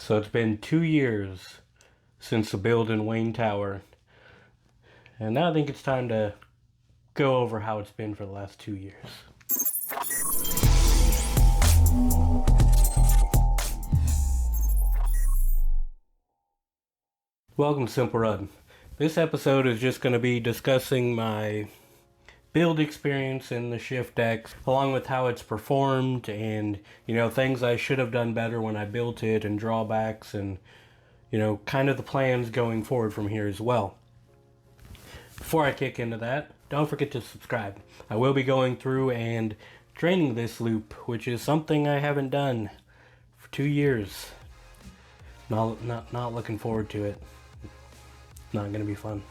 So it's been 2 years since the build in Wayne Tower, and now I think it's time to go over how it's been for the last 2 years. Welcome to Simple Run. This episode is just going to be discussing my build experience in the shift decks, along with how it's performed and, things I should have done better when I built it and drawbacks and, kind of the plans going forward from here as well. Before I kick into that, don't forget to subscribe. I will be going through and draining this loop, which is something I haven't done for 2 years. Not looking forward to it. Not going to be fun.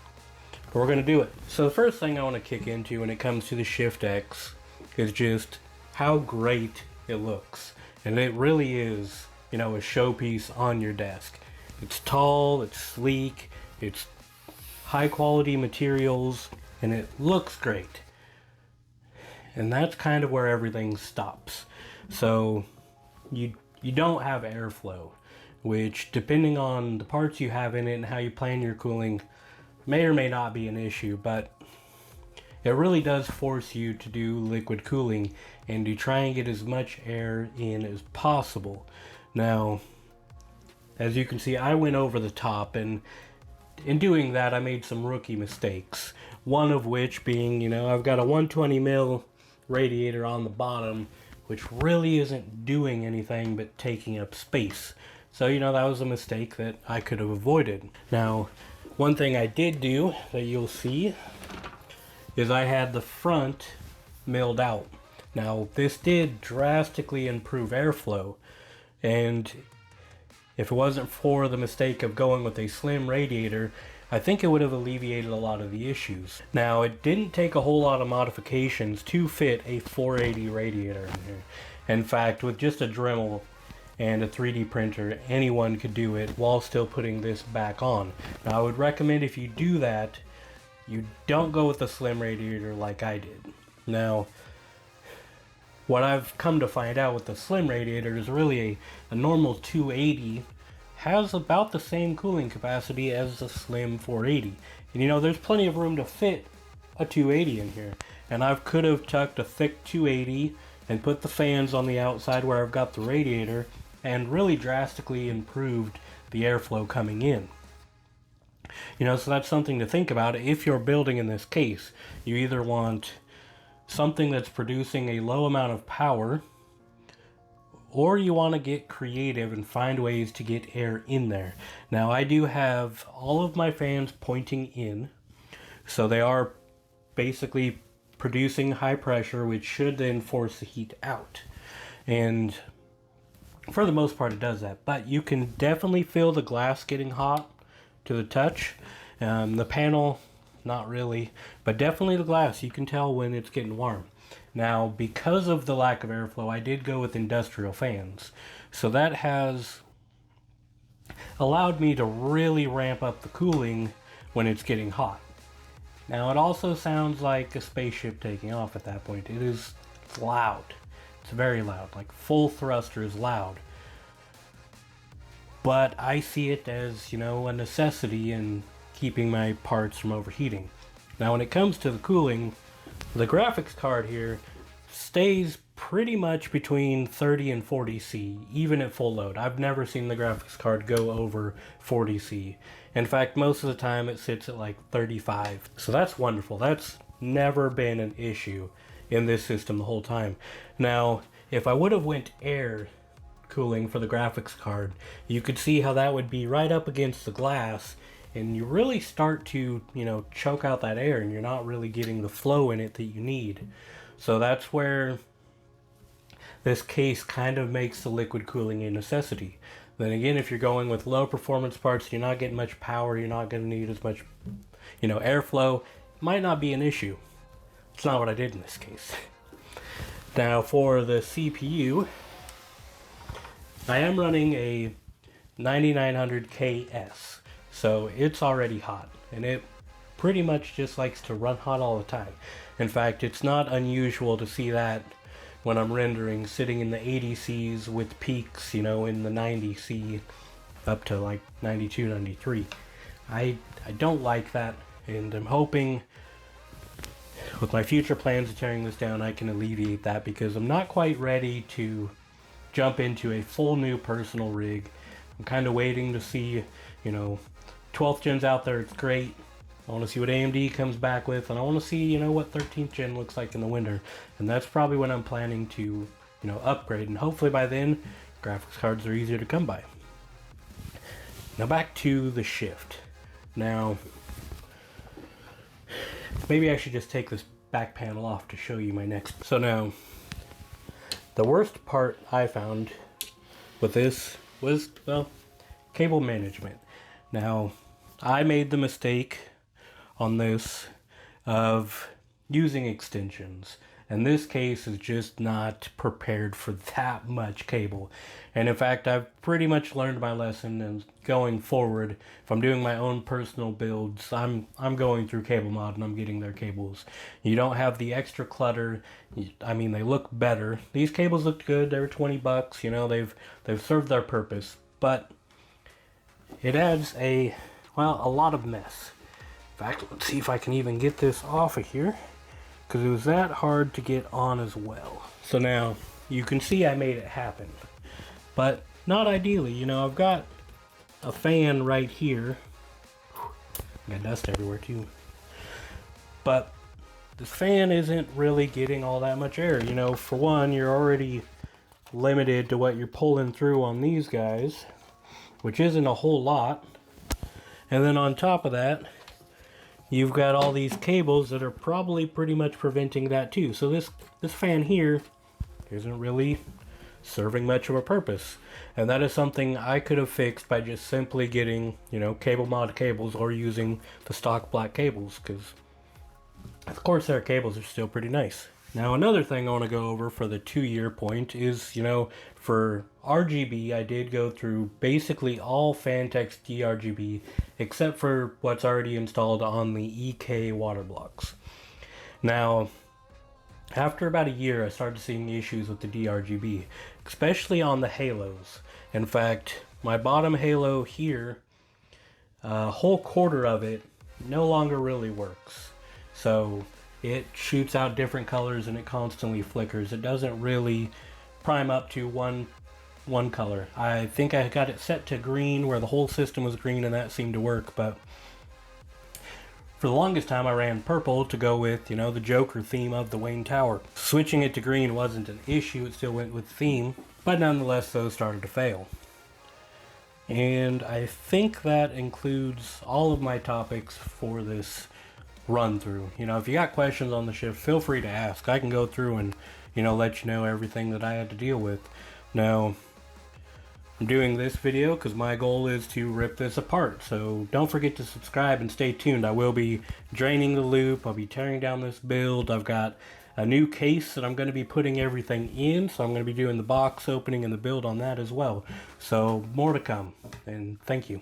But we're going to do it. So the first thing I want to kick into when it comes to the Shift X is just how great it looks. And it really is, a showpiece on your desk. It's tall, it's sleek, it's high quality materials, and it looks great. And that's kind of where everything stops. So you don't have airflow, which, depending on the parts you have in it and how you plan your cooling, may or may not be an issue, but it really does force you to do liquid cooling and to try and get as much air in as possible. Now, as you can see, I went over the top, and in doing that I made some rookie mistakes. One of which being, I've got a 120 mil radiator on the bottom, which really isn't doing anything but taking up space. So, that was a mistake that I could have avoided. Now, one thing I did do that you'll see is I had the front milled out. Now, this did drastically improve airflow, and if it wasn't for the mistake of going with a slim radiator, I think it would have alleviated a lot of the issues. Now, it didn't take a whole lot of modifications to fit a 480 radiator in here. In fact, with just a Dremel and a 3D printer, anyone could do it while still putting this back on. Now, I would recommend, if you do that, you don't go with a slim radiator like I did. Now, what I've come to find out with the slim radiator is really a normal 280 has about the same cooling capacity as a slim 480. And there's plenty of room to fit a 280 in here. And I could have tucked a thick 280 and put the fans on the outside where I've got the radiator, and really drastically improved the airflow coming in. So that's something to think about if you're building in this case. You either want something that's producing a low amount of power, or you want to get creative and find ways to get air in there. Now, I do have all of my fans pointing in, so they are basically producing high pressure, which should then force the heat out. And for the most part, it does that. But you can definitely feel the glass getting hot to the touch. The panel, not really, but definitely the glass. You can tell when it's getting warm. Now, because of the lack of airflow, I did go with industrial fans. So that has allowed me to really ramp up the cooling when it's getting hot. Now, it also sounds like a spaceship taking off at that point. It is loud. It's very loud, like full thruster is loud. But I see it as, a necessity in keeping my parts from overheating. Now, when it comes to the cooling, the graphics card here stays pretty much between 30 and 40C, even at full load. I've never seen the graphics card go over 40C. In fact, most of the time it sits at like 35. So that's wonderful. That's never been an issue in this system the whole time. Now, if I would have went air cooling for the graphics card, you could see how that would be right up against the glass, and you really start to, choke out that air, and you're not really getting the flow in it that you need. So that's where this case kind of makes the liquid cooling a necessity. Then again, if you're going with low performance parts, you're not getting much power, you're not going to need as much, airflow, might not be an issue. It's not what I did in this case. Now, for the CPU, I am running a 9900KS, so it's already hot, and it pretty much just likes to run hot all the time. In fact, it's not unusual to see that when I'm rendering, sitting in the 80Cs with peaks, in the 90C up to like 92, 93. I don't like that, and I'm hoping with my future plans of tearing this down I can alleviate that, because I'm not quite ready to jump into a full new personal rig. I'm kind of waiting to see, 12th gen's out there, it's great. I want to see what AMD comes back with, and I want to see, what 13th gen looks like in the winter. And that's probably when I'm planning to, upgrade, and hopefully by then graphics cards are easier to come by. Now back to the shift. Now, maybe I should just take this back panel off to show you my next. So now, the worst part I found with this was, well, cable management. Now, I made the mistake on this of using extensions, and this case is just not prepared for that much cable. And in fact, I've pretty much learned my lesson, and going forward, if I'm doing my own personal builds, I'm going through Cable Mod and I'm getting their cables. You don't have the extra clutter. I mean, they look better. These cables looked good. They were $20. They've served their purpose, but it adds a lot of mess. In fact, let's see if I can even get this off of here, because it was that hard to get on as well. So now you can see I made it happen, but not ideally. I've got a fan right here. Got dust everywhere too. But this fan isn't really getting all that much air. For one, you're already limited to what you're pulling through on these guys, which isn't a whole lot. And then on top of that, you've got all these cables that are probably pretty much preventing that too. So this fan here isn't really serving much of a purpose. And that is something I could have fixed by just simply getting, Cable Mod cables, or using the stock black cables, because of course their cables are still pretty nice. Now another thing I want to go over for the 2-year point is, for RGB, I did go through basically all Phantek's DRGB except for what's already installed on the EK water blocks. Now, after about a year, I started seeing issues with the DRGB, especially on the halos. In fact, my bottom halo here, a whole quarter of it no longer really works. So it shoots out different colors and it constantly flickers. It doesn't really prime up to one color. I think I got it set to green, where the whole system was green, and that seemed to work, but for the longest time I ran purple to go with, the Joker theme of the Wayne Tower. Switching it to green wasn't an issue, it still went with theme, but nonetheless those started to fail. And I think that includes all of my topics for this run through. If you got questions on the shift, feel free to ask. I can go through and let you know everything that I had to deal with. Now, I'm doing this video because my goal is to rip this apart, so don't forget to subscribe and stay tuned. I will be draining the loop, I'll be tearing down this build, I've got a new case that I'm going to be putting everything in, so I'm going to be doing the box opening and the build on that as well. So more to come, and thank you.